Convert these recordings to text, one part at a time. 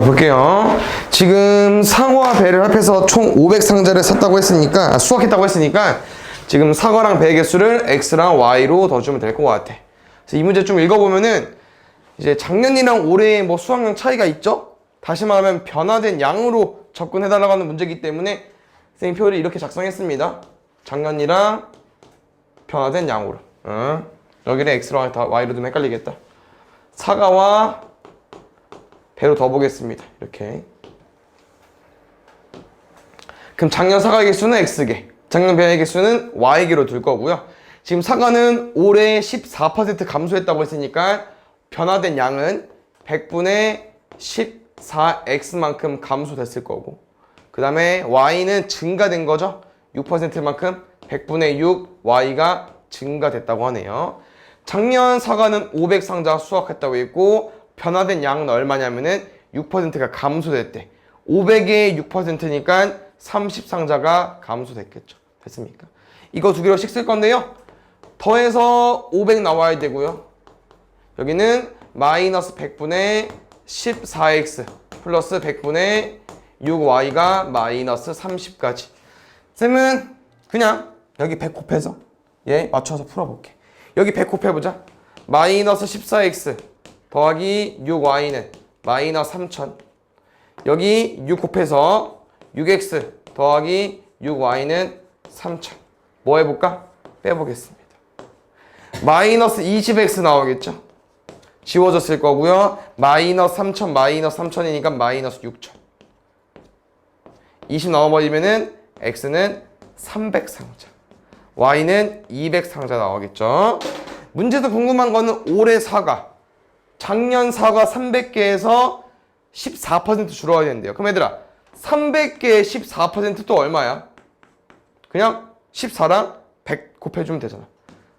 볼게요. 지금 상어와 배를 합해서 총 500상자를 샀다고 했으니까, 수확했다고 했으니까 지금 상어랑 배의 개수를 x랑 y로 더 주면 될 것 같아. 그래서 이 문제 좀 읽어보면은 이제 작년이랑 올해의 뭐 수확량 차이가 있죠? 다시 말하면 변화된 양으로 접근해달라고 하는 문제이기 때문에 선생님 표를 이렇게 작성했습니다. 작년이랑 변화된 양으로. 여기를 x랑 y로 두면 헷갈리겠다. 사과와 배로 더 보겠습니다. 이렇게. 그럼 작년 사과의 개수는 x개, 작년 배의 개수는 y개로 둘 거고요. 지금 사과는 올해 14% 감소했다고 했으니까 변화된 양은 100분의 14x만큼 감소됐을 거고, 그 다음에 y는 증가된 거죠. 6%만큼 100분의 6 y가 증가됐다고 하네요. 작년 사과는 500상자 수확했다고 했고 변화된 양은 얼마냐면은 6%가 감소됐대. 500의 6%니까 30상자가 감소됐겠죠. 됐습니까? 이거 두 개로씩 쓸 건데요. 더해서 500 나와야 되고요. 여기는 마이너스 100분의 14x 플러스 100분의 6y가 마이너스 30까지. 쌤은 그냥 여기 100 곱해서 얘 맞춰서 풀어볼게. 여기 100 곱해보자. 마이너스 14x 더하기 6y는 마이너스 3000. 여기 6 곱해서 6x 더하기 6y는 3000. 뭐 해볼까? 빼보겠습니다. 마이너스 20x 나오겠죠? 지워졌을 거고요. 마이너스 3000 마이너스 3000이니까 마이너스 6000. 20 나와버리면은 x는 300상자, y는 200상자 나오겠죠? 문제에서 궁금한 거는 올해 사과, 작년 사과 300개에서 14% 줄어야 된대요. 그럼 얘들아, 300개의 14%또 얼마야? 그냥 14랑 100 곱해주면 되잖아.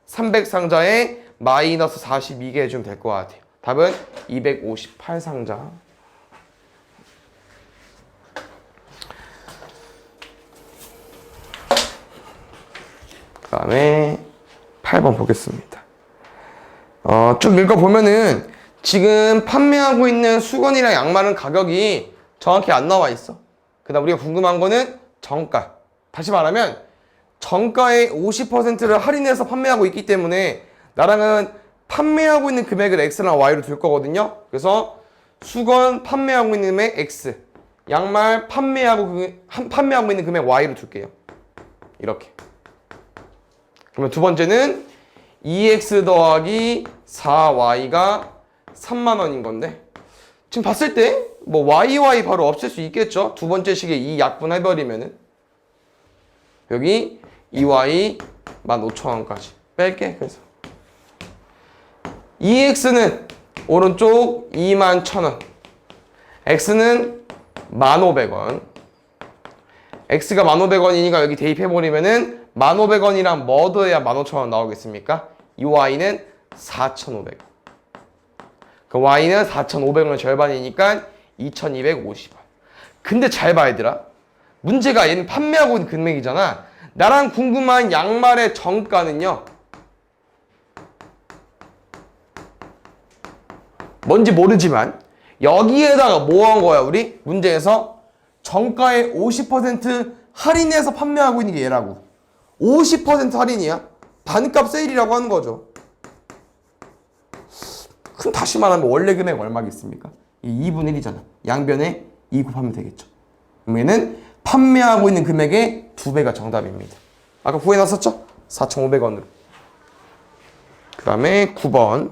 300상자에 마이너스 42개 해주면 될 것 같아요. 답은 258상자. 그 다음에 8번 보겠습니다. 쭉 읽어보면은 지금 판매하고 있는 수건이랑 양말은 가격이 정확히 안 나와 있어. 그 다음 우리가 궁금한 거는 정가. 다시 말하면 정가의 50%를 할인해서 판매하고 있기 때문에 나랑은 판매하고 있는 금액을 x랑 y로 둘 거거든요. 그래서 수건 판매하고 있는 금액 x, 양말 판매하고 있는 금액 y로 둘게요. 이렇게. 그러면 두 번째는 2x 더하기 4y가 3만원인 건데, 지금 봤을 때 뭐 yy 바로 없앨 수 있겠죠? 두 번째 식에 이 약분해버리면은 여기 2y 15,000원까지 뺄게. 그래서 2x는 오른쪽 21,000원, x는 1,500원. x가 1,500원이니까 여기 대입해버리면은 1,500원이랑 뭐 더해야 15,000원 나오겠습니까? 이 y는 4,500원. 그 y는 4,500원의 절반이니까 2,250원. 근데 잘 봐, 얘들아. 문제가 얘는 판매하고 있는 금액이잖아. 나랑 궁금한 양말의 정가는요, 뭔지 모르지만 여기에다가 뭐 한 거야, 우리? 문제에서 정가의 50% 할인해서 판매하고 있는 게 얘라고. 50% 할인이야. 반값 세일이라고 하는 거죠. 그럼 다시 말하면 원래 금액 얼마겠습니까? 이 2분의 1이잖아. 양변에 2 곱하면 되겠죠. 그럼 얘는 판매하고 있는 금액의 2배가 정답입니다. 아까 구해놨었죠? 4,500원으로. 그 다음에 9번.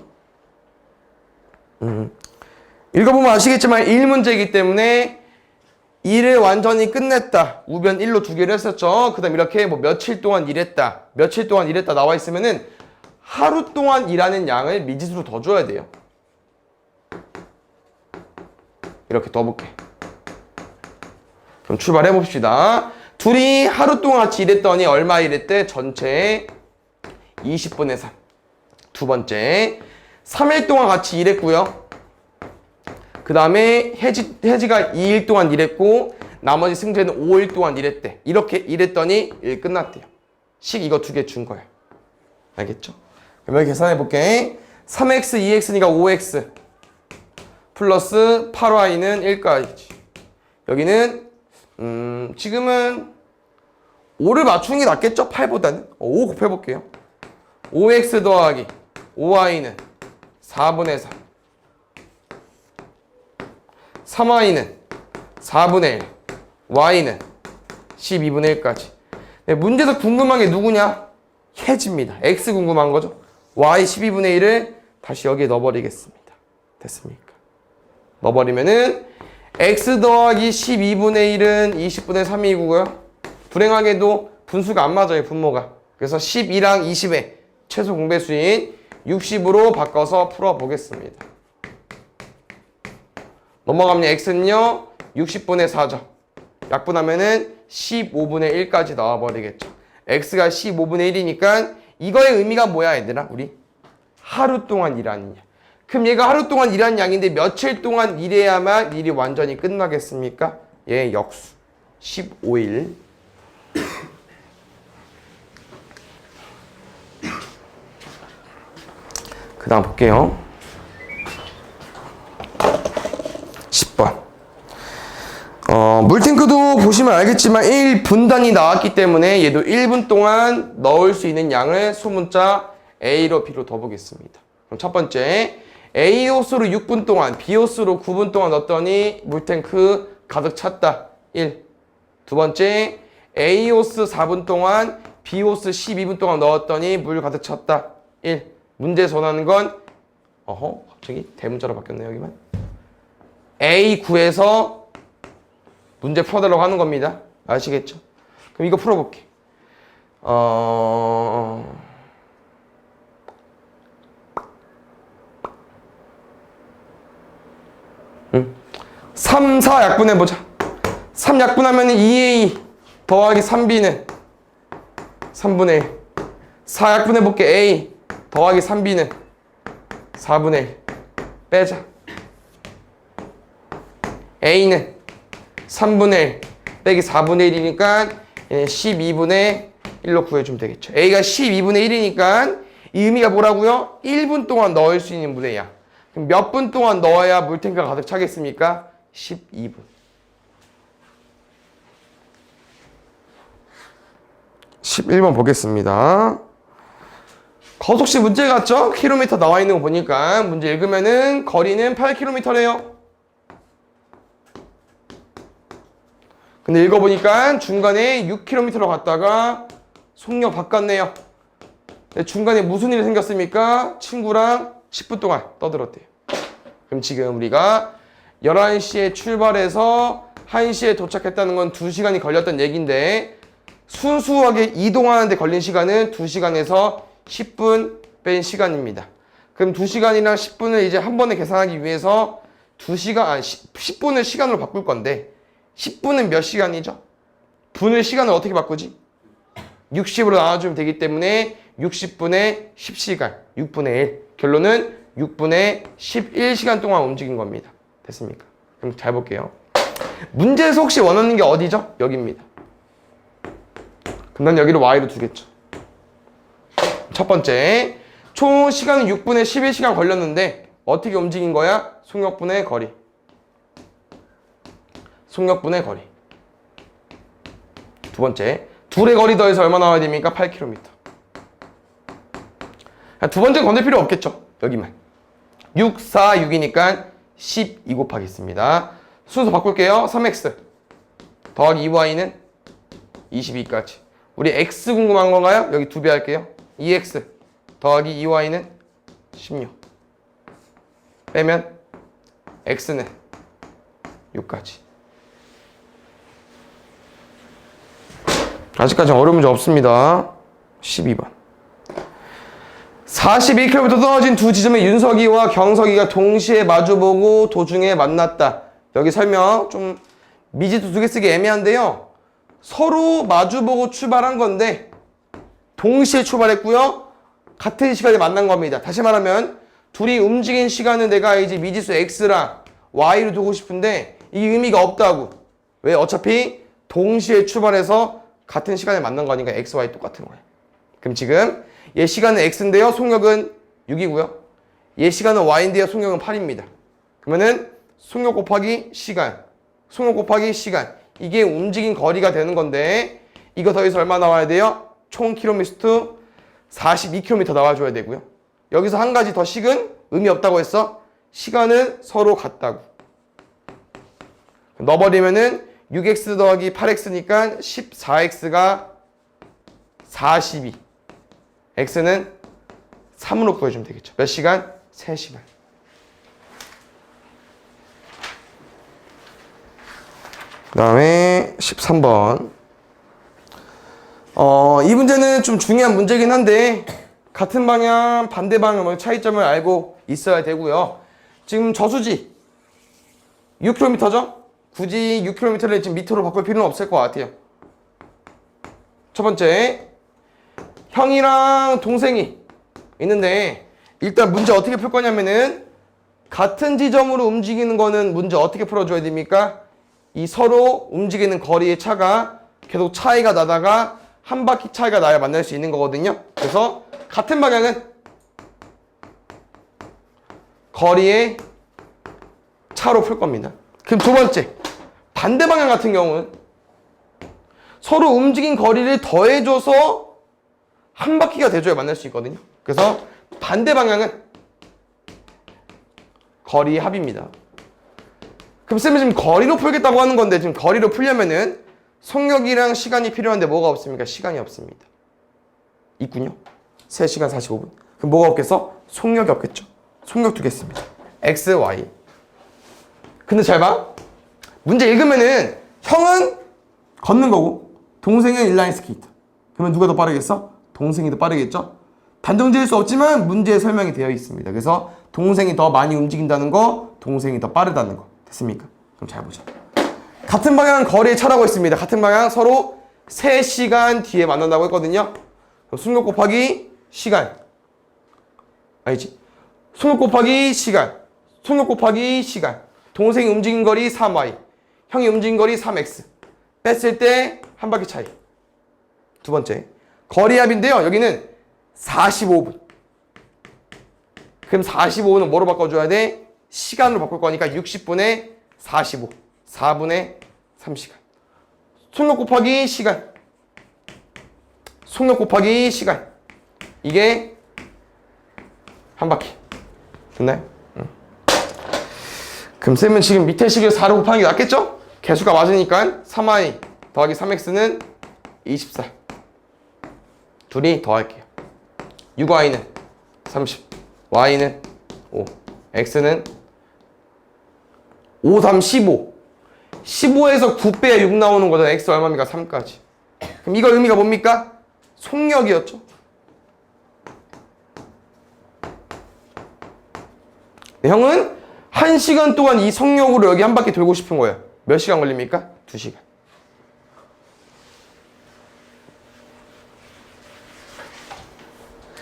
읽어보면 아시겠지만 1문제이기 때문에 1을 완전히 끝냈다. 우변 1로 두 개를 했었죠. 그 다음 이렇게 뭐 며칠 동안 일했다, 며칠 동안 일했다 나와 있으면은 하루 동안 일하는 양을 미지수로 더 줘야 돼요. 이렇게 더 볼게. 그럼 출발해 봅시다. 둘이 하루 동안 같이 일했더니 얼마 일했대? 전체 20분의 3. 두 번째, 3일 동안 같이 일했고요. 그 다음에 혜지가 2일 동안 일했고 나머지 승재는 5일 동안 일했대. 이렇게 일했더니 일 끝났대요. 식 이거 두 개 준 거야. 알겠죠? 그럼 여기 계산해 볼게. 3x, 2x니까 5x 플러스 8y는 1까지. 여기는 지금은 5를 맞추는 게 낫겠죠? 8보다는. 5 곱해볼게요. 5x 더하기 5y는 4분의 4. 3y는 4분의 1. y는 12분의 1까지. 네, 문제에서 궁금한 게 누구냐? 해집니다. x 궁금한 거죠? y 12분의 1을 다시 여기에 넣어버리겠습니다. 됐습니까? 넣어버리면은 x 더하기 12분의 1은 20분의 3이고요. 불행하게도 분수가 안 맞아요, 분모가. 그래서 12랑 20의 최소 공배수인 60으로 바꿔서 풀어보겠습니다. 넘어가면 x는요 60분의 4죠. 약분하면은 15분의 1까지 나와버리겠죠. x가 15분의 1이니까 이거의 의미가 뭐야 얘들아? 우리 하루 동안 일하는 양. 그럼 얘가 하루 동안 일하는 양인데 며칠 동안 일해야만 일이 완전히 끝나겠습니까? 얘 역수 15일. 그 다음 볼게요. 10번. 물탱크도 보시면 알겠지만 1분단이 나왔기 때문에 얘도 1분 동안 넣을 수 있는 양을 소문자 A로 B로 더 보겠습니다. 그럼 첫 번째 A호스로 6분 동안 B호스로 9분 동안 넣었더니 물탱크 가득 찼다. 1. 두 번째 A호스 4분 동안 B호스 12분 동안 넣었더니 물 가득 찼다. 1. 문제 전하는 건 갑자기 대문자로 바뀌었네요. 여기만 A 구해서 문제 풀어달라고 하는 겁니다. 아시겠죠? 그럼 이거 풀어볼게. 3, 4 약분해보자. 3 약분하면 2A 더하기 3B는 3분의 1. 4 약분해볼게. A 더하기 3B는 4분의 1. 빼자. A는 3분의 1 빼기 4분의 1이니까 12분의 1로 구해주면 되겠죠. A가 12분의 1이니까 이 의미가 뭐라고요? 1분 동안 넣을 수 있는 물의 양. 그럼 몇 분 동안 넣어야 물탱크가 가득 차겠습니까? 12분. 11번 보겠습니다. 거속시 문제 같죠? 킬로미터 나와 있는 거 보니까 문제 읽으면은 거리는 8km래요. 근데 읽어보니까 중간에 6km로 갔다가 속력 바꿨네요. 중간에 무슨 일이 생겼습니까? 친구랑 10분 동안 떠들었대요. 그럼 지금 우리가 11시에 출발해서 1시에 도착했다는 건 2시간이 걸렸던 얘기인데 순수하게 이동하는데 걸린 시간은 2시간에서 10분 뺀 시간입니다. 그럼 2시간이랑 10분을 이제 한 번에 계산하기 위해서 10분을 시간으로 바꿀 건데 10분은 몇 시간이죠? 분을 시간을 어떻게 바꾸지? 60으로 나눠주면 되기 때문에 60분의 10시간, 6분의 1. 결론은 6분의 11시간 동안 움직인 겁니다. 됐습니까? 그럼 잘 볼게요. 문제에서 혹시 원하는 게 어디죠? 여기입니다. 그럼 난 여기를 y로 두겠죠. 첫 번째, 총 시간은 6분의 11시간 걸렸는데 어떻게 움직인 거야? 속력분의 거리. 속력분의 거리. 두 번째, 둘의 거리 더해서 얼마 나와야 됩니까? 8km. 두 번째는 건들 필요 없겠죠. 여기만. 6, 4, 6이니까 12 곱하겠습니다. 순서 바꿀게요. 3x 더하기 2y는 22까지. 우리 x 궁금한 건가요? 여기 2배 할게요. 2x 더하기 2y는 16. 빼면 x는 6까지. 아직까지 어려운 문제 없습니다. 12번. 41km 떨어진 두 지점의 윤석이와 경석이가 동시에 마주보고 도중에 만났다. 여기 설명 좀 미지도 두 개 쓰기 애매한데요. 서로 마주보고 출발한 건데 동시에 출발했고요. 같은 시간에 만난 겁니다. 다시 말하면 둘이 움직인 시간은 내가 이제 미지수 x랑 y로 두고 싶은데 이 의미가 없다고. 왜? 어차피 동시에 출발해서 같은 시간에 만난 거니까 x, y 똑같은 거예요. 그럼 지금 얘 시간은 x인데요. 속력은 6이고요. 얘 시간은 y인데요. 속력은 8입니다. 그러면은 속력 곱하기 시간, 속력 곱하기 시간. 이게 움직인 거리가 되는 건데 이거 더해서 얼마 나와야 돼요? 총 킬로미터 42km 나와줘야 되고요. 여기서 한 가지 더 식은 의미 없다고 했어. 시간은 서로 같다고. 넣어버리면은 6x 더하기 8x니까 14x가 42. x는 3으로 구해주면 되겠죠. 몇 시간? 3시간. 그 다음에 13번. 이 문제는 좀 중요한 문제긴 한데 같은 방향, 반대 방향 차이점을 알고 있어야 되고요. 지금 저수지 6km죠? 굳이 6km를 지금 미터로 바꿀 필요는 없을 것 같아요. 첫 번째, 형이랑 동생이 있는데 일단 문제 어떻게 풀 거냐면은 같은 지점으로 움직이는 거는 문제 어떻게 풀어줘야 됩니까? 이 서로 움직이는 거리의 차가 계속 차이가 나다가 한 바퀴 차이가 나야 만날 수 있는 거거든요. 그래서 같은 방향은 거리의 차로 풀 겁니다. 그럼 두 번째, 반대 방향 같은 경우는 서로 움직인 거리를 더해줘서 한 바퀴가 돼줘야 만날 수 있거든요. 그래서 반대 방향은 거리의 합입니다. 그럼 쌤이 지금 거리로 풀겠다고 하는 건데 지금 거리로 풀려면은 속력이랑 시간이 필요한데 뭐가 없습니까? 시간이 없습니다. 있군요. 3시간 45분. 그럼 뭐가 없겠어? 속력이 없겠죠. 속력 두겠습니다. x, y. 근데 잘 봐. 문제 읽으면은 형은 걷는 거고 동생은 인라인 스케이트. 그러면 누가 더 빠르겠어? 동생이 더 빠르겠죠? 단정지을 수 없지만 문제에 설명이 되어 있습니다. 그래서 동생이 더 많이 움직인다는 거, 동생이 더 빠르다는 거. 됐습니까? 그럼 잘 보자. 같은 방향 거리의 차라고 했습니다. 같은 방향 서로 3시간 뒤에 만난다고 했거든요. 그럼 속력 곱하기 시간. 아니지. 속력 곱하기 시간. 속력 곱하기 시간. 동생이 움직인 거리 3y. 형이 움직인 거리 3x. 뺐을 때 한 바퀴 차이. 두 번째. 거리합인데요. 여기는 45분. 그럼 45분은 뭐로 바꿔줘야 돼? 시간으로 바꿀 거니까 60분에 45. 4분의 3시간. 속력 곱하기 시간. 속력 곱하기 시간. 이게 한 바퀴. 됐나요? 그럼 쌤은 지금 밑에 식을 4로 곱하는 게 낫겠죠? 개수가 맞으니까 3y 더하기 3x는 24. 둘이 더할게요. 6y는 30. y는 5. x는 5, 3, 15. 15에서 9 빼야 6 나오는 거잖아. x 얼마입니까? 3까지. 그럼 이거 의미가 뭡니까? 속력이었죠. 네, 형은 1시간 동안 이 속력으로 여기 한 바퀴 돌고 싶은 거예요. 몇 시간 걸립니까? 2시간.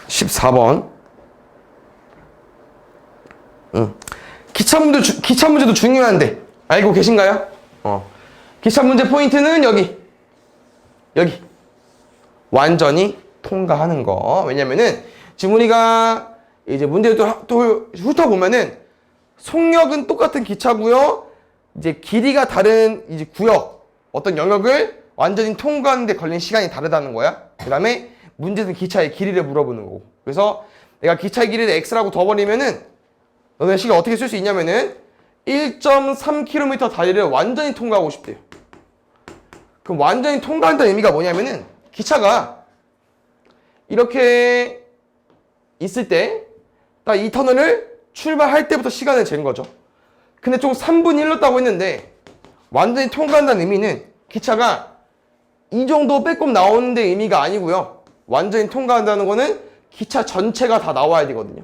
(14번) 기차 문제도 중요한데 알고 계신가요? 기차 문제 포인트는 여기 완전히 통과하는 거. 왜냐면은 지금 우리가 이제 문제를 또 훑어보면은 속력은 똑같은 기차고요. 이제 길이가 다른 이제 구역, 어떤 영역을 완전히 통과하는데 걸린 시간이 다르다는 거야. 그 다음에 문제는 기차의 길이를 물어보는 거고. 그래서 내가 기차의 길이를 x라고 둬버리면은 너네 시간 어떻게 쓸 수 있냐면은 1.3km 다리를 완전히 통과하고 싶대요. 그럼 완전히 통과한다는 의미가 뭐냐면은 기차가 이렇게 있을 때 딱 이 터널을 출발할 때부터 시간을 잰 거죠. 근데 총 3분이 흘렀다고 했는데 완전히 통과한다는 의미는 기차가 이 정도 빼꼼 나오는 데 의미가 아니고요. 완전히 통과한다는 거는 기차 전체가 다 나와야 되거든요.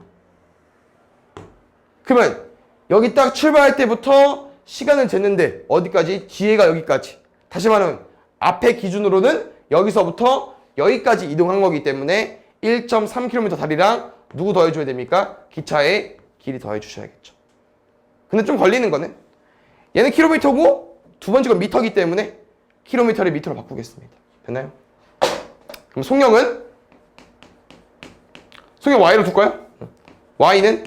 그러면 여기 딱 출발할 때부터 시간을 쟀는데 어디까지? 뒤에가 여기까지. 다시 말하면 앞에 기준으로는 여기서부터 여기까지 이동한 거기 때문에 1.3km 다리랑 누구 더해줘야 됩니까? 기차의 길이 더해주셔야겠죠. 근데 좀 걸리는 거는 얘는 킬로미터고 두 번째 건 미터기 때문에 킬로미터를 미터로 바꾸겠습니다. 됐나요? 그럼 속력은? 속력 y로 둘까요? y는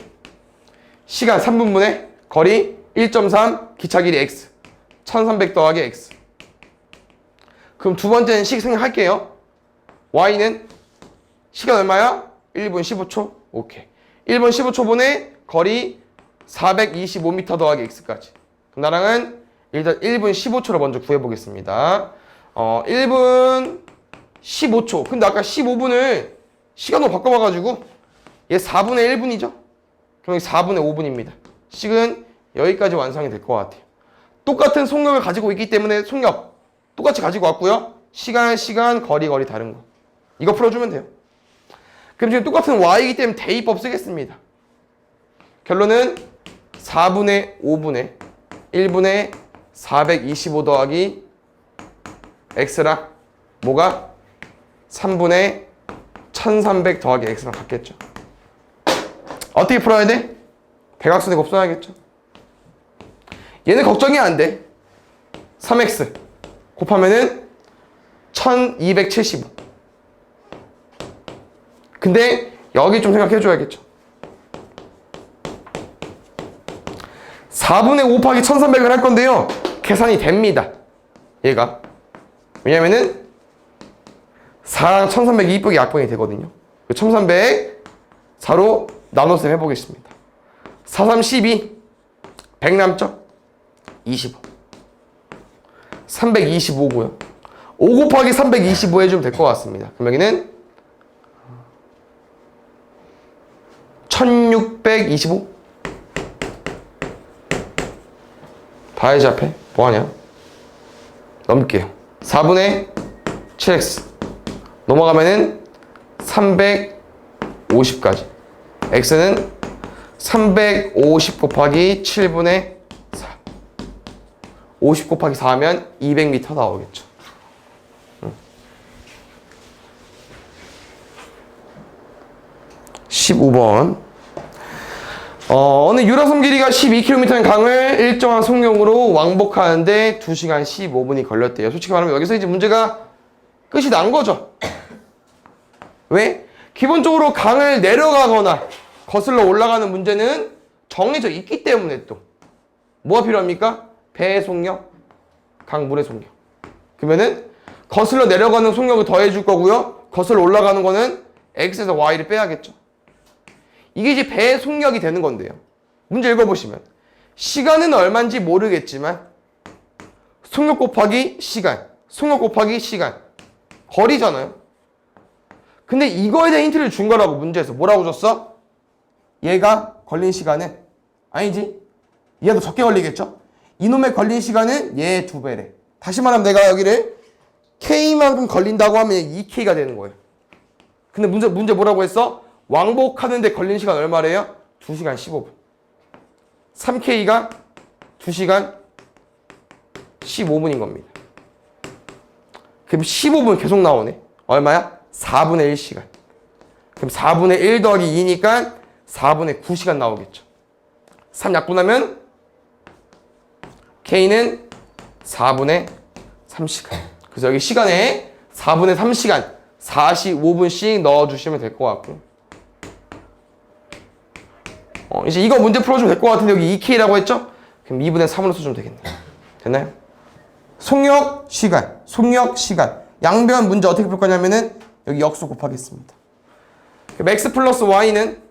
시간 3분분의 거리 1.3, 기차 길이 x. 1300 더하기 x. 그럼 두 번째는 식 생각할게요. y는 시간 얼마야? 1분 15초? 오케이. 1분 15초분에 거리 425m 더하기 x까지. 그럼 나랑은 일단 1분 15초를 먼저 구해보겠습니다. 1분 15초. 근데 아까 15분을 시간으로 바꿔봐가지고 얘 4분의 1분이죠? 그럼 여기 4분의 5분입니다. 식은 여기까지 완성이 될 것 같아요. 똑같은 속력을 가지고 있기 때문에 속력 똑같이 가지고 왔고요. 시간, 거리 다른 거. 이거 풀어주면 돼요. 그럼 지금 똑같은 y이기 때문에 대입법 쓰겠습니다. 결론은 4분의 5분의 1분의 425 더하기 x랑 뭐가? 3분의 1300 더하기 x랑 같겠죠. 어떻게 풀어야 돼? 대각선에 곱선해야겠죠. 얘는 걱정이 안 돼. 3x 곱하면은 1275. 근데 여기 좀 생각해 줘야겠죠. 4분의 5 곱하기 1300을 할 건데요. 계산이 됩니다. 얘가. 왜냐면은 4랑 1300이 이쁘게 약분이 되거든요. 1300 4로 나눠서 해보겠습니다. 4, 3, 12 100 남죠? 25 325고요. 5 곱하기 325 해주면 될 것 같습니다. 그럼 여기는 1625 다 해야지 앞에. 뭐하냐? 넘길게요. 4분의 7x 넘어가면은 350까지. x는 350 곱하기 7분의 4. 50 곱하기 4 하면 200m 나오겠죠. 15번. 어느 유람선 길이가 12km인 강을 일정한 속력으로 왕복하는데 2시간 15분이 걸렸대요. 솔직히 말하면 여기서 이제 문제가 끝이 난 거죠. 왜? 기본적으로 강을 내려가거나 거슬러 올라가는 문제는 정해져 있기 때문에 또 뭐가 필요합니까? 배의 속력, 강물의 속력. 그러면은 거슬러 내려가는 속력을 더해 줄 거고요. 거슬러 올라가는 거는 x에서 y를 빼야겠죠. 이게 이제 배의 속력이 되는 건데요. 문제 읽어보시면 시간은 얼마인지 모르겠지만 속력 곱하기 시간, 속력 곱하기 시간 거리잖아요. 근데 이거에 대한 힌트를 준 거라고 문제에서. 뭐라고 줬어? 얘가 걸린 시간은 아니지, 얘가 더 적게 걸리겠죠. 이놈의 걸린 시간은 얘 2배래. 다시 말하면 내가 여기를 K만큼 걸린다고 하면 2K가 되는 거예요. 근데 문제 뭐라고 했어? 왕복하는데 걸린 시간 얼마래요? 2시간 15분. 3K가 2시간 15분인 겁니다. 그럼 15분 계속 나오네. 얼마야? 4분의 1시간. 그럼 4분의 1 더하기 2니까 4분의 9시간 나오겠죠. 3 약분하면 K는 4분의 3시간. 그래서 여기 시간에 4분의 3시간 45분씩 넣어주시면 될 것 같고, 이제 이거 문제 풀어주면 될 것 같은데 여기 2K라고 했죠? 그럼 2분의 3으로 써주면 되겠네요. 됐나요? 속력, 시간, 속력, 시간. 양변 문제 어떻게 풀 거냐면은 여기 역수 곱하겠습니다. 그럼 x 플러스 y는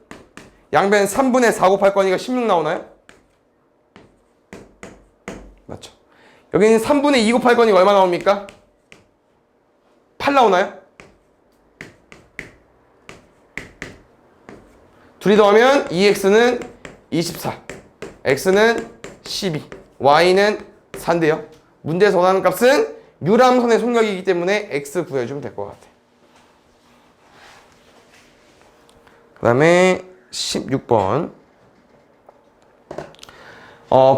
양변 3분의 4 곱할 거니까 16 나오나요? 맞죠? 여기는 3분의 2 곱할 거니까 얼마 나옵니까? 8 나오나요? 둘이 더하면 2x는 24, x는 12, y는 4인데요. 문제에서 원하는 값은 유람선의 속력이기 때문에 x 구해주면 될 것 같아요. 그 다음에 16번.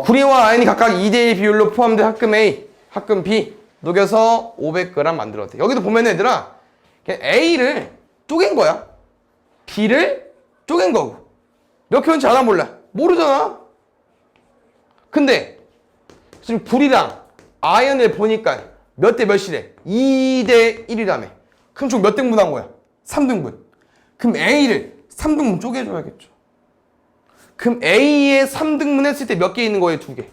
구리와 아연이 각각 2대1 비율로 포함된 합금 A, 합금 B 녹여서 500g 만들었대. 여기도 보면 얘들아, A를 쪼갠 거야. B를 쪼갠 거고. 몇 킬로인지 알아 몰라? 모르잖아. 근데 지금 구리랑 아연을 보니까 몇 대 몇이래? 2대 1이라며. 그럼 총 몇 등분 한 거야? 3등분. 그럼 A를 3등분 쪼개줘야겠죠. 그럼 A에 3등분 했을 때 몇 개 있는 거예요? 2개.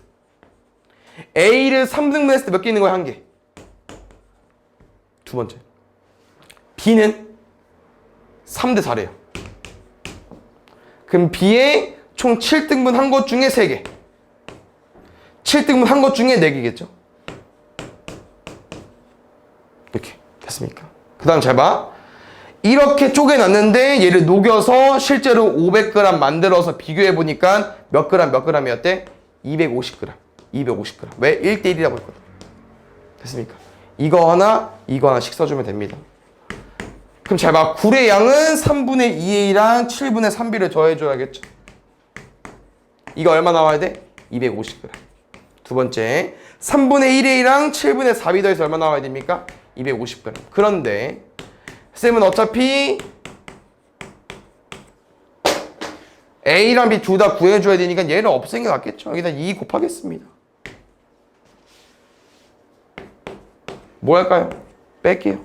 A를 3등분 했을 때 몇 개 있는 거예요? 1개. 두 번째. B는 3대 4래요. 그럼 B에 총 7등분 한 것 중에 3개. 7등분 한 것 중에 4개겠죠? 이렇게 됐습니까? 그 다음 잘 봐. 이렇게 쪼개놨는데 얘를 녹여서 실제로 500g 만들어서 비교해보니까 몇 g이었대? 250g. 250g. 왜? 1대1이라고 했거든. 됐습니까? 이거 하나씩 써주면 됩니다. 그럼 잘 봐. 굴의 양은 3분의 2A랑 7분의 3B를 더해줘야겠죠? 이거 얼마 나와야 돼? 250g. 두 번째, 3분의 1A랑 7분의 4B 더해서 얼마 나와야 됩니까? 250g. 그런데 쌤은 어차피 A랑 B 둘 다 구해줘야 되니까 얘를 없애는 게 낫겠죠? 여기다 2 곱하겠습니다. 뭐 할까요? 뺄게요.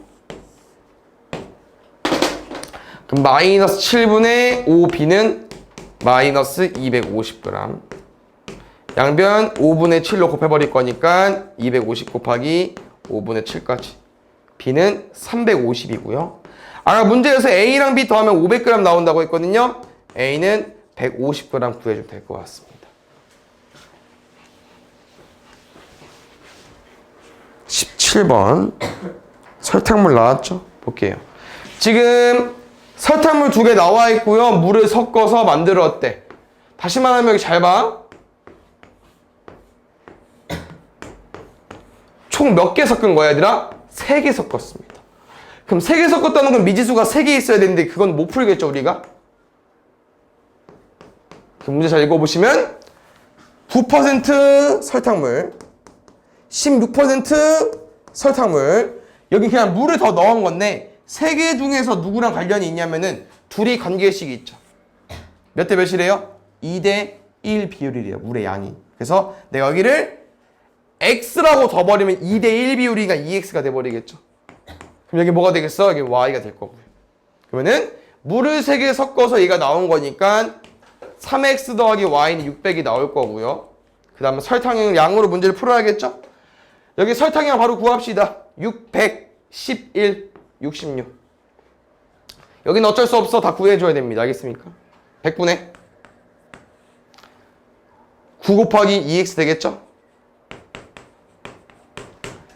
그럼 마이너스 7분의 5B는 마이너스 250g. 양변 5분의 7로 곱해버릴 거니까 250 곱하기 5분의 7까지. B는 350이고요. 아까 문제에서 A랑 B 더하면 500g 나온다고 했거든요. A는 150g 구해주면 될 것 같습니다. 17번 설탕물 나왔죠? 볼게요. 지금 설탕물 2개 나와 있고요. 물을 섞어서 만들었대. 다시 말하면 여기 잘 봐. 총 몇 개 섞은 거야, 얘들아? 3개 섞었습니다. 그럼 3개 섞었다는 건 미지수가 3개 있어야 되는데 그건 못 풀겠죠, 우리가? 그 문제 잘 읽어보시면 9% 설탕물, 16% 설탕물. 여기 그냥 물을 더 넣은 건데 3개 중에서 누구랑 관련이 있냐면은 둘이 관계식이 있죠. 몇 대 몇이래요? 2대 1 비율이래요, 물의 양이. 그래서 내가 여기를 X라고 둬버리면 2대 1 비율이니까 2X가 돼버리겠죠. 그럼 여기 뭐가 되겠어? 여기 Y가 될 거고요. 그러면은 물을 3개 섞어서 얘가 나온 거니까 3X 더하기 Y는 600이 나올 거고요. 그 다음에 설탕의 양으로 문제를 풀어야겠죠? 여기 설탕량 바로 구합시다. 611, 66. 여기는 어쩔 수 없어. 다 구해줘야 됩니다. 알겠습니까? 100분의 9 곱하기 2X 되겠죠?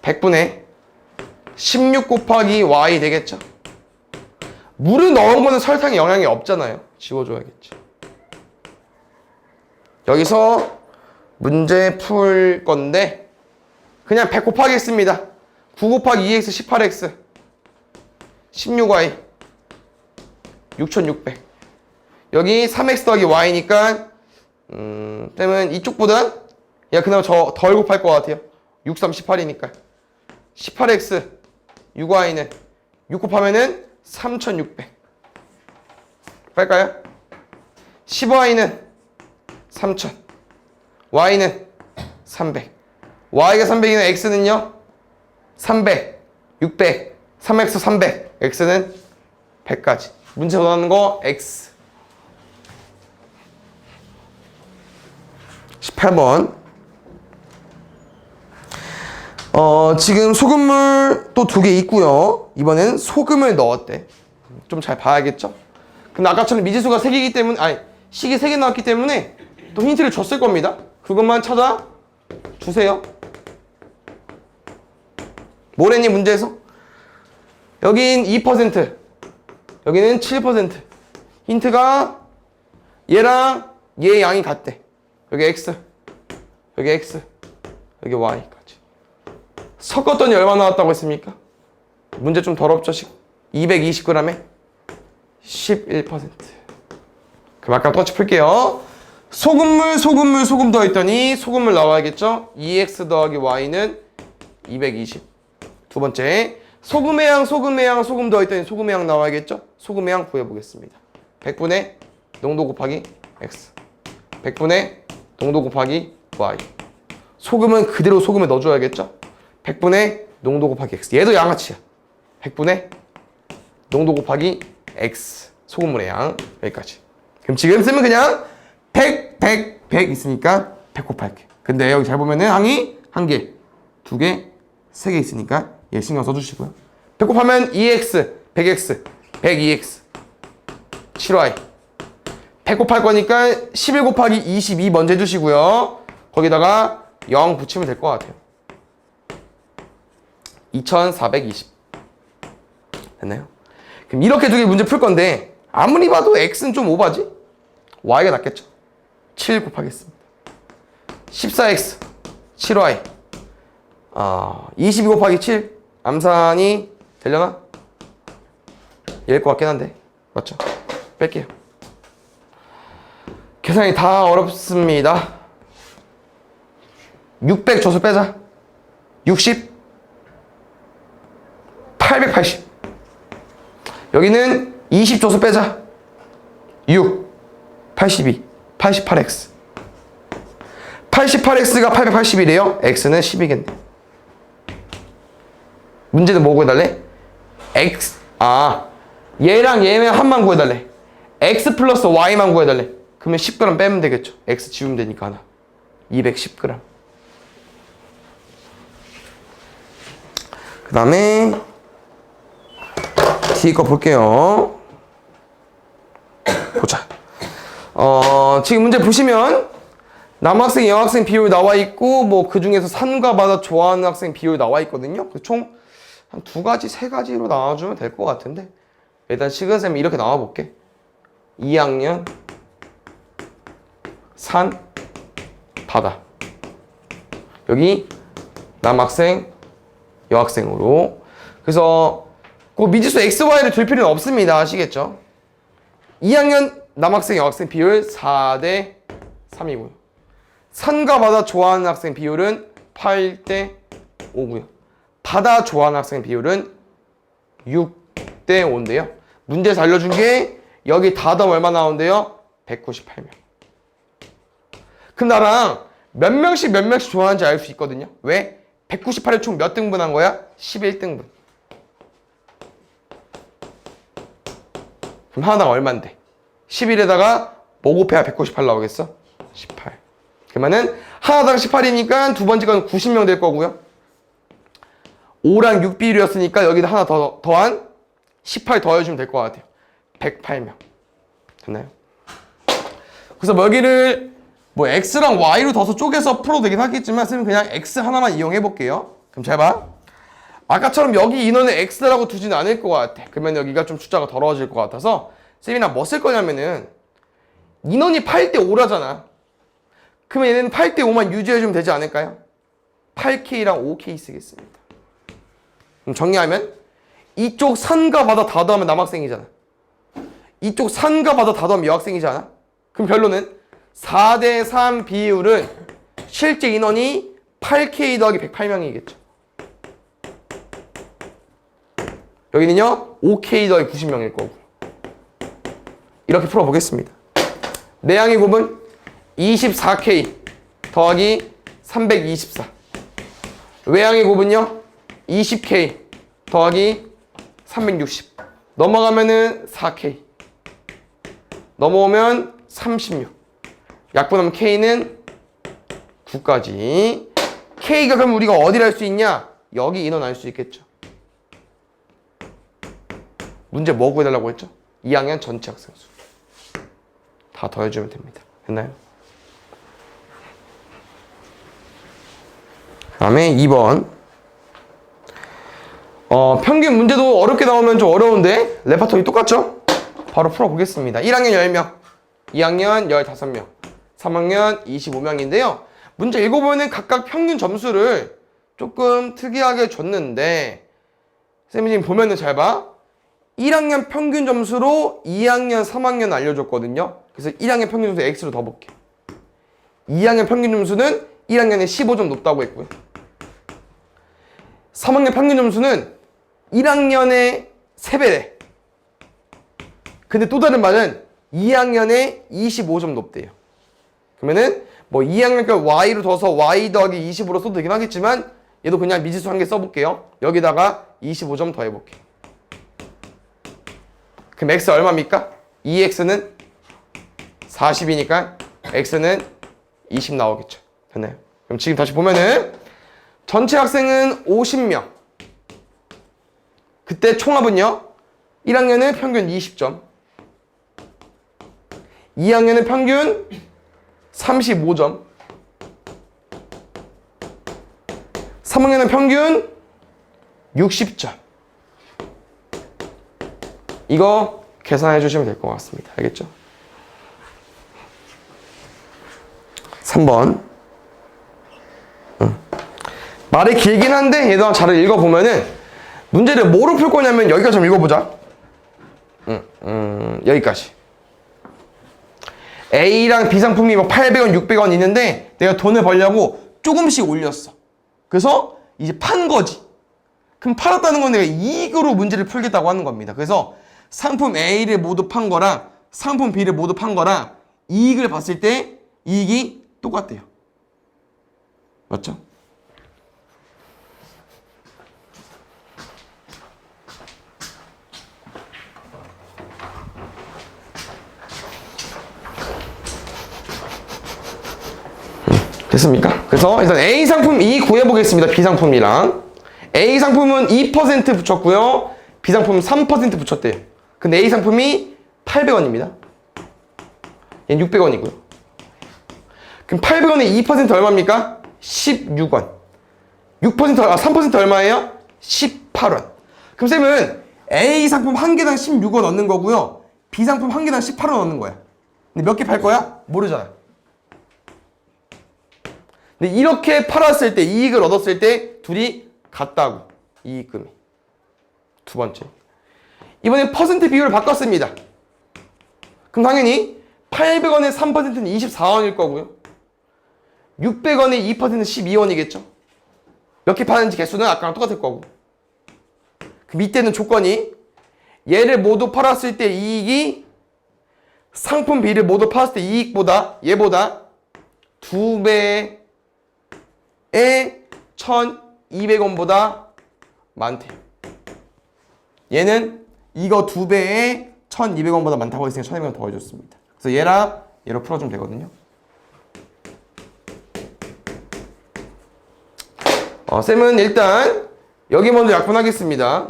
100분의 16 곱하기 Y 되겠죠? 물을 넣은 거는 설탕에 영향이 없잖아요. 지워줘야겠지. 여기서 문제 풀 건데 그냥 100 곱하겠습니다. 9 곱하기 2X 18X 16Y 6600. 여기 3X 더하기 Y니까 때문에 이쪽보단 그나마 저 덜 곱할 것 같아요. 63 18이니까 18X 6Y는 6 곱하면은 3600. 빨까요? 10Y는 3000, Y는 300. Y가 300이면 X는요? 300, 600, 3X 300, X는 100까지. 문제 원하는 거 X. 18번. 지금 소금물 또 2개 있고요. 이번엔 소금을 넣었대. 좀 잘 봐야겠죠? 근데 아까처럼 미지수가 3개이기 때문에, 식이 3개 나왔기 때문에 또 힌트를 줬을 겁니다. 그것만 찾아 주세요. 뭐랬니 문제에서? 여긴 2%, 여기는 7%. 힌트가 얘랑 얘의 양이 같대. 여기 X, 여기 X, 여기 Y까지. 섞었더니 얼마 나왔다고 했습니까? 문제 좀 더럽죠? 220g에 11%. 그럼 아까 똑같이 풀게요. 소금 더했더니 소금물 나와야겠죠? 2X 더하기 Y는 220. 두 번째, 소금의 양 소금 더했더니 소금의 양 나와야겠죠? 소금의 양 구해보겠습니다. 100분의 농도 곱하기 X, 100분의 농도 곱하기 Y. 소금은 그대로 소금에 넣어줘야겠죠? 100분의 농도 곱하기 X. 얘도 양아치야. 100분의 농도 곱하기 X. 소금물의 양. 여기까지. 그럼 지금 쓰면 그냥 100 있으니까 100 곱할게. 근데 여기 잘 보면은 항이 1개, 2개, 3개 있으니까 얘 신경 써주시고요. 100 곱하면 2x, 100x, 102x, 7y. 100 곱할 거니까 11 곱하기 22 먼저 해주시고요. 거기다가 0 붙이면 될 것 같아요. 2420. 됐나요? 그럼 이렇게 두 개 문제 풀 건데 아무리 봐도 x는 좀 오바지? y가 낫겠죠? 7 곱하겠습니다. 14x, 7y. 22 곱하기 7. 암산이 되려나? 얘일 것 같긴 한데. 맞죠? 뺄게요. 계산이 다 어렵습니다. 600 조수 빼자. 60, 880. 여기는 20 조수 빼자. 6, 82, 88x. 88x가 881이에요. x는 10이겠네. 문제는 뭐 구해달래? x, 얘랑 얘는 한만 구해달래. x 플러스 y만 구해달래. 그러면 10g 빼면 되겠죠. x 지우면 되니까 하나. 210g. 그 다음에 뒤에 거 볼게요. 보자. 지금 문제 보시면 남학생, 여학생 비율 나와 있고 뭐 그 중에서 산과 바다 좋아하는 학생 비율 나와 있거든요. 총 한 2가지, 3가지로 나와주면 될 것 같은데 일단 시근쌤이 이렇게 나와볼게. 2학년 산, 바다. 여기 남학생, 여학생으로. 그래서 그 미지수 XY를 둘 필요는 없습니다. 아시겠죠? 2학년 남학생, 여학생 비율 4대 3이고요. 산과 바다 좋아하는 학생 비율은 8대 5고요. 바다 좋아하는 학생 비율은 6대 5인데요. 문제에서 알려준 게 여기 다 더하면 얼마 나오는데요? 198명. 그럼 나랑 몇 명씩 좋아하는지 알 수 있거든요. 왜? 198에 총 몇 등분 한 거야? 11등분. 그럼 하나당 얼만데? 11에다가 뭐 곱해야 198 나오겠어? 18. 그러면은 하나당 18이니까 두 번째 건 90명 될 거고요. 5랑 6 비율이었으니까 여기다 하나 더한 18 더해주면 될 것 같아요. 108명. 됐나요? 그래서 여기를 뭐 x랑 y로 더서 쪼개서 풀어도 되긴 하겠지만 쌤은 그냥 x 하나만 이용해 볼게요. 그럼 잘 봐. 아까처럼 여기 인원을 x라고 두지는 않을 것 같아. 그러면 여기가 좀 숫자가 더러워질 것 같아서 쌤이랑 뭐 쓸 거냐면은 인원이 8대 5라잖아. 그러면 얘는 8대 5만 유지해주면 되지 않을까요? 8K랑 5K 쓰겠습니다. 그럼 정리하면 이쪽 산과 바다 다 더하면 남학생이잖아. 이쪽 산과 바다 다 더하면 여학생이잖아. 그럼 결론은 4대 3 비율은 실제 인원이 8K 더하기 108명이겠죠. 여기는요 5K 더하기 90명일 거고. 이렇게 풀어보겠습니다. 내양의 곱은 24K 더하기 324. 외양의 곱은요 20K 더하기 360. 넘어가면은 4K. 넘어오면 36. 약분하면 K는 9까지. K가 그럼 우리가 어디를 할 수 있냐? 여기 인원 알 수 있겠죠. 문제 뭐 구해달라고 했죠? 2학년 전체 학생 수. 다 더해주면 됩니다. 됐나요? 그 다음에 2번. 평균 문제도 어렵게 나오면 좀 어려운데 레파토리 똑같죠? 바로 풀어보겠습니다. 1학년 10명, 2학년 15명, 3학년 25명인데요. 문제 읽어보면 각각 평균 점수를 조금 특이하게 줬는데 쌤이 지금 보면은 잘 봐. 1학년 평균 점수로 2학년, 3학년 알려줬거든요. 그래서 1학년 평균 점수 X로 더 볼게. 2학년 평균 점수는 1학년에 15점 높다고 했고요. 3학년 평균 점수는 1학년에 3배래. 근데 또 다른 말은 2학년에 25점 높대요. 그러면은 뭐 2학년 걸 Y로 둬서 Y 더하기 20으로 써도 되긴 하겠지만 얘도 그냥 미지수 한 개 써볼게요. 여기다가 25점 더해볼게. 그럼 X 얼마입니까? 2X는 40이니까 x는 20 나오겠죠. 됐나요? 그럼 지금 다시 보면은 전체 학생은 50명. 그때 총합은요. 1학년은 평균 20점. 2학년은 평균 35점. 3학년은 평균 60점. 이거 계산해 주시면 될 것 같습니다. 알겠죠? 3번. 말이 길긴 한데 얘도 잘 읽어보면은 문제를 뭐로 풀 거냐면 여기까지 좀 읽어보자. 여기까지. A랑 B 상품이 뭐 800원, 600원 있는데 내가 돈을 벌려고 조금씩 올렸어. 그래서 이제 판 거지. 그럼 팔았다는 건 내가 이익으로 문제를 풀겠다고 하는 겁니다. 그래서 상품 A를 모두 판 거랑 상품 B를 모두 판 거랑 이익을 봤을 때 이익이 똑같대요. 맞죠? 됐습니까? 그래서 일단 A 상품 E 구해보겠습니다. B 상품이랑. A 상품은 2% 붙였고요. B 상품은 3% 붙였대요. 근데 A 상품이 800원입니다. 얘는 600원이고요. 그럼 800원에 2% 얼마입니까? 16원. 3% 얼마예요? 18원. 그럼 쌤은 A 상품 한 개당 16원 얻는 거고요. B 상품 한 개당 18원 얻는 거야. 근데 몇 개 팔 거야? 모르잖아. 근데 이렇게 팔았을 때 이익을 얻었을 때 둘이 같다고. 이익금이. 두 번째. 이번엔 퍼센트 비율을 바꿨습니다. 그럼 당연히 800원의 3%는 24원일 거고요. 600원의 2%는 12원이겠죠. 몇 개 파는지 개수는 아까랑 똑같을 거고. 그 밑에는 조건이 얘를 모두 팔았을 때 이익이 상품 B를 모두 팔았을 때 이익보다 얘보다 2배의 1,200원보다 많대요. 얘는 이거 2배의 1,200원보다 많다고 했으니까 1,200원 더해줬습니다. 그래서 얘랑 얘로 풀어주면 되거든요. 쌤은 일단 여기 먼저 약분하겠습니다.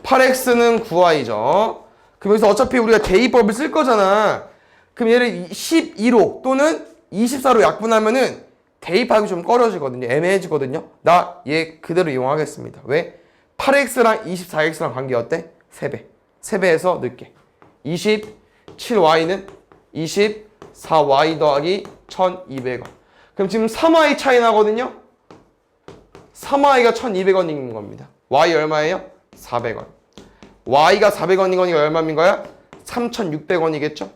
8x는 9y죠. 그럼 여기서 어차피 우리가 대입법을 쓸 거잖아. 그럼 얘를 12로 또는 24로 약분하면은 대입하기 좀 꺼려지거든요. 애매해지거든요. 나 얘 그대로 이용하겠습니다. 왜? 8x랑 24x랑 관계 어때? 3배. 3배에서 넣을게. 27y는 24y 더하기 1200원. 그럼 지금 3y 차이 나거든요. 3y가 1200원인 겁니다. y 얼마예요? 400원. y가 400원인 거니까 얼마인 거야? 3600원이겠죠?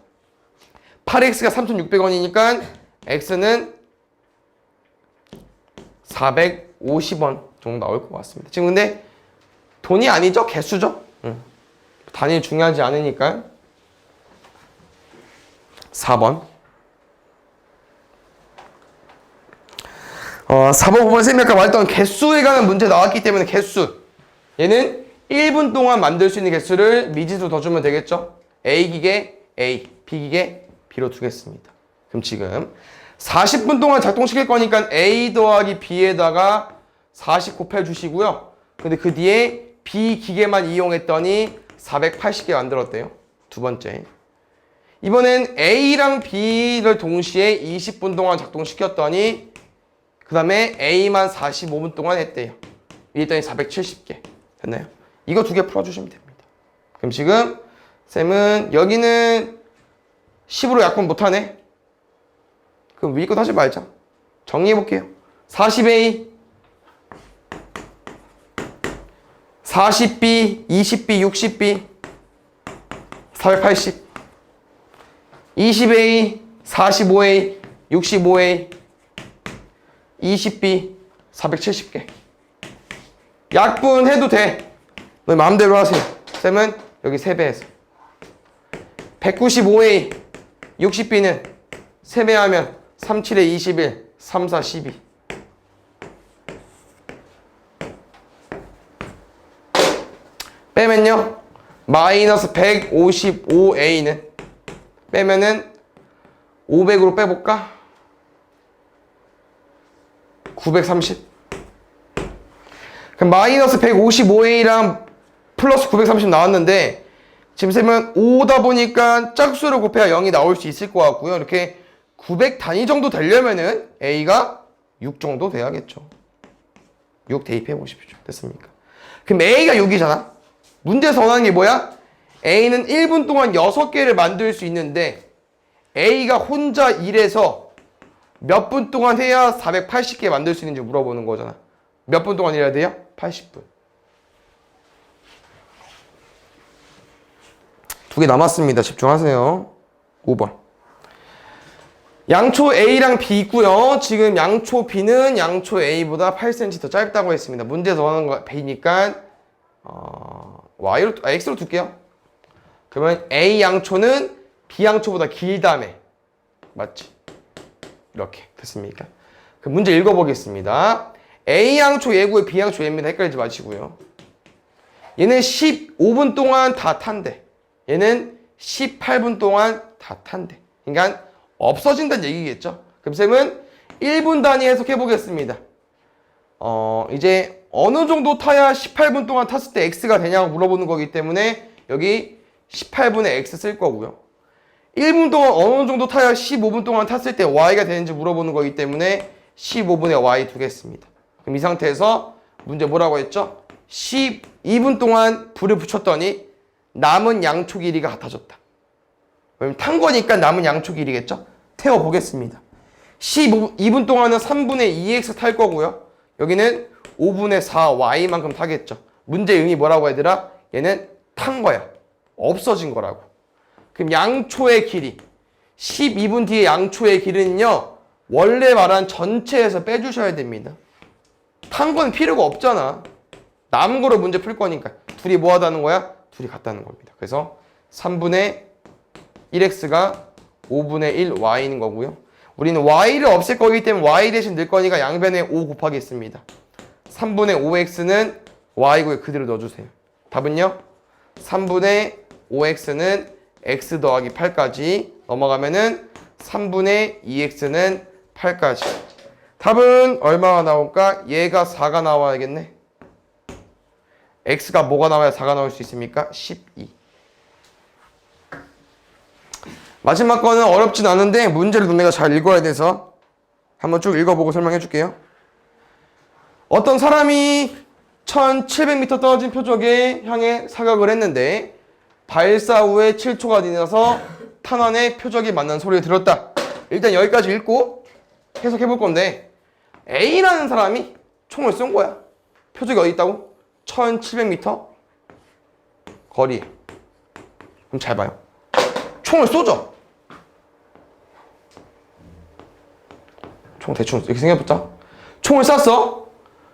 8x가 3600원이니까 x는 450원 정도 나올 것 같습니다. 지금 근데 돈이 아니죠? 개수죠? 단위 중요하지 않으니까. 4번. 4번 보면 쌤이 아까 말했던 개수에 관한 문제 나왔기 때문에 개수. 얘는 1분 동안 만들 수 있는 개수를 미지수 더 주면 되겠죠? A 기계 A, B 기계 B로 두겠습니다. 그럼 지금 40분 동안 작동시킬 거니까 A 더하기 B에다가 40 곱해주시고요. 근데 그 뒤에 B 기계만 이용했더니 480개 만들었대요. 두 번째. 이번엔 A랑 B를 동시에 20분 동안 작동시켰더니 그 다음에 A만 45분 동안 했대요. 이랬더니 470개. 됐나요? 이거 두 개 풀어주시면 됩니다. 그럼 지금 쌤은 여기는 10으로 약분 못하네. 그럼 위에 거 하지 말자. 정리해볼게요. 40A, 40B, 20B, 60B, 480, 20A, 45A, 65A, 20B, 470개. 약분해도 돼. 너 마음대로 하세요. 쌤은 여기 3배에서 195A, 60B는 3배하면 37에 21, 34, 12. 빼면요. 마이너스 155A는 빼면은 500으로 빼볼까? 930. 그럼 마이너스 155A랑 플러스 930 나왔는데 지금 세면 5다 보니까 짝수를 곱해야 0이 나올 수 있을 것 같고요. 이렇게 900 단위 정도 되려면은 A가 6 정도 돼야겠죠. 6 대입해 보십시오. 됐습니까? 그럼 A가 6이잖아. 문제에서 원하는 게 뭐야? A는 1분 동안 6개를 만들 수 있는데 A가 혼자 일해서 몇 분 동안 해야 480개 만들 수 있는지 물어보는 거잖아. 몇 분 동안 일해야 돼요? 80분. 두 개 남았습니다. 집중하세요. 5번. 양초 A랑 B 있고요. 지금 양초 B는 양초 A보다 8cm 더 짧다고 했습니다. 문제에서 원하는 거 B니까 X로 둘게요. 그러면 A 양초는 B 양초보다 길다며. 맞지? 이렇게 됐습니까? 그럼 문제 읽어보겠습니다. A 양초 예고에 B 양초 예입니다. 헷갈리지 마시고요. 얘는 15분 동안 다 탄대. 얘는 18분 동안 다 탄대. 그러니까 없어진다는 얘기겠죠. 그럼 쌤은 1분 단위 해석해 보겠습니다. 이제 어느 정도 타야 18분 동안 탔을 때 X가 되냐고 물어보는 거기 때문에 여기 18분의 X 쓸 거고요. 1분 동안 어느 정도 타야 15분 동안 탔을 때 Y가 되는지 물어보는 거기 때문에 15분의 Y 두겠습니다. 그럼 이 상태에서 문제 뭐라고 했죠? 12분 동안 불을 붙였더니 남은 양초 길이가 같아졌다. 왜냐면 탄 거니까 남은 양초 길이겠죠? 태워보겠습니다. 12분 동안은 3분의 2x 탈 거고요. 여기는 5분의 4y만큼 타겠죠. 문제 의미 뭐라고 얘들아? 얘는 탄 거야. 없어진 거라고. 그럼 양초의 길이 12분 뒤에 양초의 길이는요. 원래 말한 전체에서 빼주셔야 됩니다. 탄 건 필요가 없잖아. 남은 거로 문제 풀 거니까. 둘이 뭐 하다는 거야? 둘이 같다는 겁니다. 그래서 3분의 1x가 5분의 1y인 거고요. 우리는 y를 없앨 거기 때문에 y 대신 넣을 거니까 양변에 5 곱하겠습니다. 3분의 5x는 y고에 그대로 넣어주세요. 답은요? 3분의 5x는 x 더하기 8까지 넘어가면은 3분의 2x는 8까지. 답은 얼마가 나올까? 얘가 4가 나와야겠네. x가 뭐가 나와야 4가 나올 수 있습니까? 12. 마지막 거는 어렵진 않은데 문제를 너네가 잘 읽어야 돼서 한번 쭉 읽어보고 설명해 줄게요. 어떤 사람이 1700m 떨어진 표적에 향해 사격을 했는데 발사 후에 7초가 지나서 탄환의 표적이 맞는 소리를 들었다. 일단 여기까지 읽고 해석해 볼 건데 A라는 사람이 총을 쏜 거야. 표적이 어디 있다고? 1700m 거리에. 그럼 잘 봐요. 총을 쏘죠. 총 대충 이렇게 생각해보자. 총을 쐈어.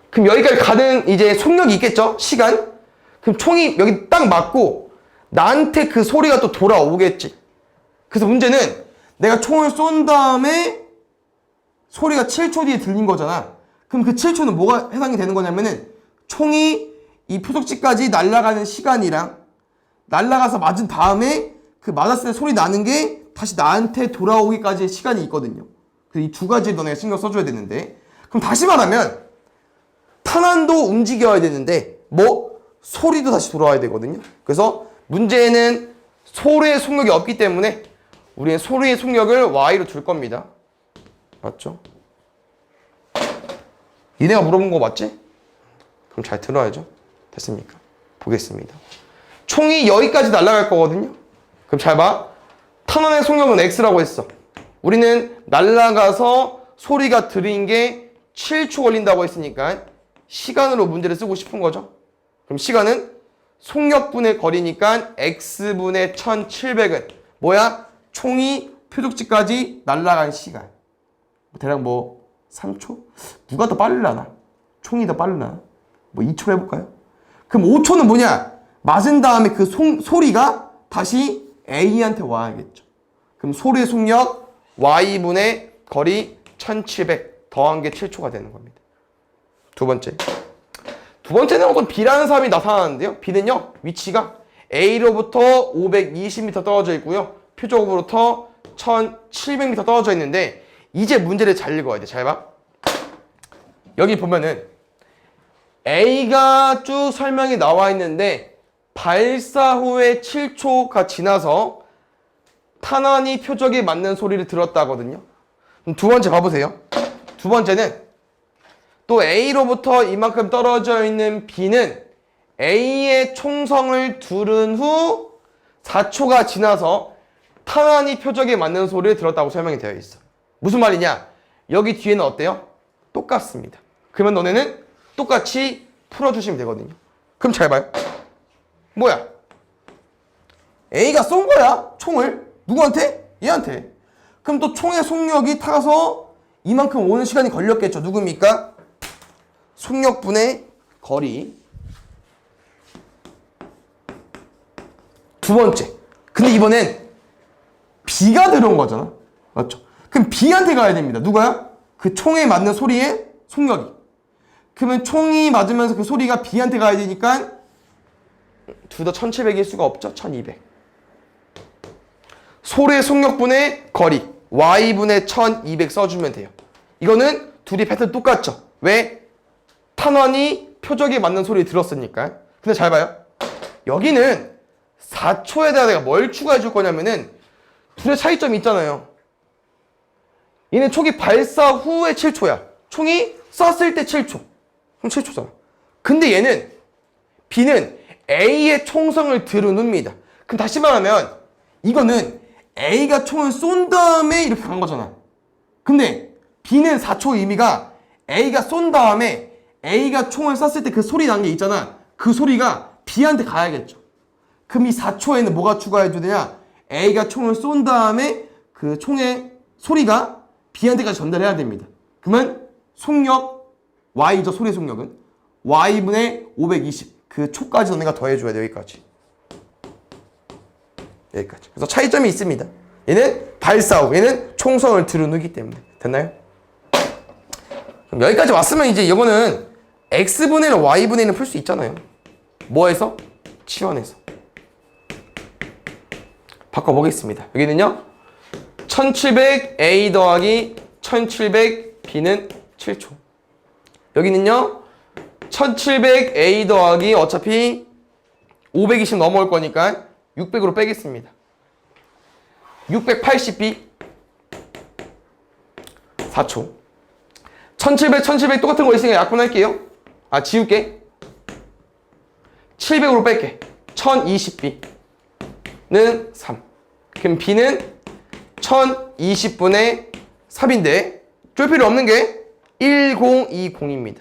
그럼 여기까지 가는 이제 속력이 있겠죠? 시간. 그럼 총이 여기 딱 맞고 나한테 그 소리가 또 돌아오겠지. 그래서 문제는 내가 총을 쏜 다음에 소리가 7초 뒤에 들린 거잖아. 그럼 그 7초는 뭐가 해당이 되는 거냐면은 총이 이 표적지까지 날아가는 시간이랑 날아가서 맞은 다음에 그 맞았을 때 소리 나는 게 다시 나한테 돌아오기까지의 시간이 있거든요. 그래서 이 두 가지 너네가 신경 써줘야 되는데, 그럼 다시 말하면 탄환도 움직여야 되는데 뭐 소리도 다시 돌아와야 되거든요. 그래서 문제에는 소리의 속력이 없기 때문에 우리는 소리의 속력을 y로 둘 겁니다. 맞죠? 니네가 물어본 거 맞지? 그럼 잘 들어야죠. 됐습니까? 보겠습니다. 총이 여기까지 날아갈 거거든요. 그럼 잘 봐. 탄환의 속력은 x라고 했어. 우리는 날아가서 소리가 들린 게 7초 걸린다고 했으니까 시간으로 문제를 쓰고 싶은 거죠. 그럼 시간은 속력분의 거리니까 x분의 1700은 뭐야? 총이 표적지까지 날아간 시간. 대략 뭐 3초? 누가 더 빠르려나? 총이 더 빠르려나? 뭐 2초로 해볼까요? 그럼 5초는 뭐냐? 맞은 다음에 그 소리가 다시 A한테 와야겠죠. 그럼 소리의 속력 Y분의 거리 1700 더한 게 7초가 되는 겁니다. 두 번째는 어떤 B라는 사람이 나타나는데요. B는요, 위치가 A로부터 520m 떨어져 있고요. 표적으로부터 1700m 떨어져 있는데 이제 문제를 잘 읽어야 돼. 잘 봐. 여기 보면은 A가 쭉 설명이 나와 있는데 발사 후에 7초가 지나서 탄환이 표적에 맞는 소리를 들었다거든요. 그럼 두 번째 봐보세요. 두 번째는 또 A로부터 이만큼 떨어져 있는 B는 A의 총성을 들은 후 4초가 지나서 탄환이 표적에 맞는 소리를 들었다고 설명이 되어 있어. 무슨 말이냐? 여기 뒤에는 어때요? 똑같습니다. 그러면 너네는 똑같이 풀어주시면 되거든요. 그럼 잘 봐요. 뭐야? A가 쏜 거야, 총을. 누구한테? 얘한테. 그럼 또 총의 속력이 타서 이만큼 오는 시간이 걸렸겠죠. 누굽니까? 속력분의 거리. 두 번째. 근데 이번엔 B가 들어온 거잖아. 맞죠? 그럼 B한테 가야 됩니다. 누가요? 그 총에 맞는 소리의 속력이. 그러면 총이 맞으면서 그 소리가 B한테 가야 되니까 둘 다 1700일 수가 없죠. 1200. 소리의 속력분의 거리 Y분의 1200 써주면 돼요. 이거는 둘이 패턴 똑같죠. 왜? 탄환이 표적에 맞는 소리 들었으니까. 근데 잘 봐요. 여기는 4초에다가 내가 뭘 추가해 줄 거냐면은 둘의 차이점이 있잖아요. 얘는 총이 발사 후에 7초야. 총이 쐈을 때 7초. 그럼 7초잖아. 근데 얘는 B는 A의 총성을 들은 후입니다. 그럼 다시 말하면 이거는 A가 총을 쏜 다음에 이렇게 간 거잖아. 근데 B는 4초 의미가 A가 쏜 다음에 A가 총을 쐈을 때 그 소리 난 게 있잖아. 그 소리가 B한테 가야겠죠. 그럼 이 4초에는 뭐가 추가해줘야 되냐? A가 총을 쏜 다음에 그 총의 소리가 B한테까지 전달해야 됩니다. 그러면 속력 Y죠. 소리의 속력은 Y분의 520. 그 초까지 너네가 더해줘야 돼. 여기까지. 여기까지. 그래서 차이점이 있습니다. 얘는 발사 후, 얘는 총성을 들은 후기 때문에. 됐나요? 그럼 여기까지 왔으면 이제 이거는 X분의 1, Y분의 1을 풀 수 있잖아요. 뭐해서? 치환해서. 바꿔보겠습니다. 여기는요. 1700A 더하기 1700B는 7초. 여기는요. 1700A 더하기 어차피 520 넘어올 거니까 600으로 빼겠습니다. 680B 4초. 1700, 1700 똑같은 거 있으니까 약분할게요. 지울게. 700으로 뺄게. 1020B는 3. 그럼 B는 1020분의 3인데 쫄 필요 없는 게 1020입니다.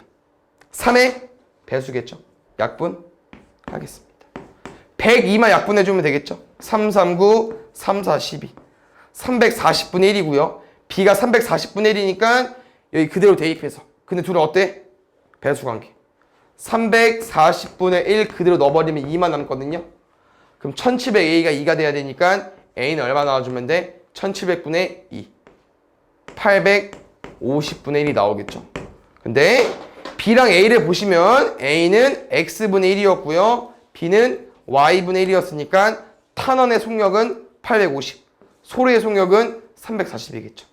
3의 배수겠죠. 약분 하겠습니다. 102만 약분해주면 되겠죠. 339, 34, 12. 340분의 1이고요. B가 340분의 1이니까 여기 그대로 대입해서. 근데 둘은 어때? 배수관계. 340분의 1 그대로 넣어버리면 2만 남거든요. 그럼 1700A가 2가 돼야 되니까 A는 얼마 나와주면 돼? 1700분의 2. 850분의 1이 나오겠죠. 근데 B랑 A를 보시면 A는 X분의 1이었고요. B는 Y분의 1이었으니까 탄원의 속력은 850. 소리의 속력은 340이겠죠.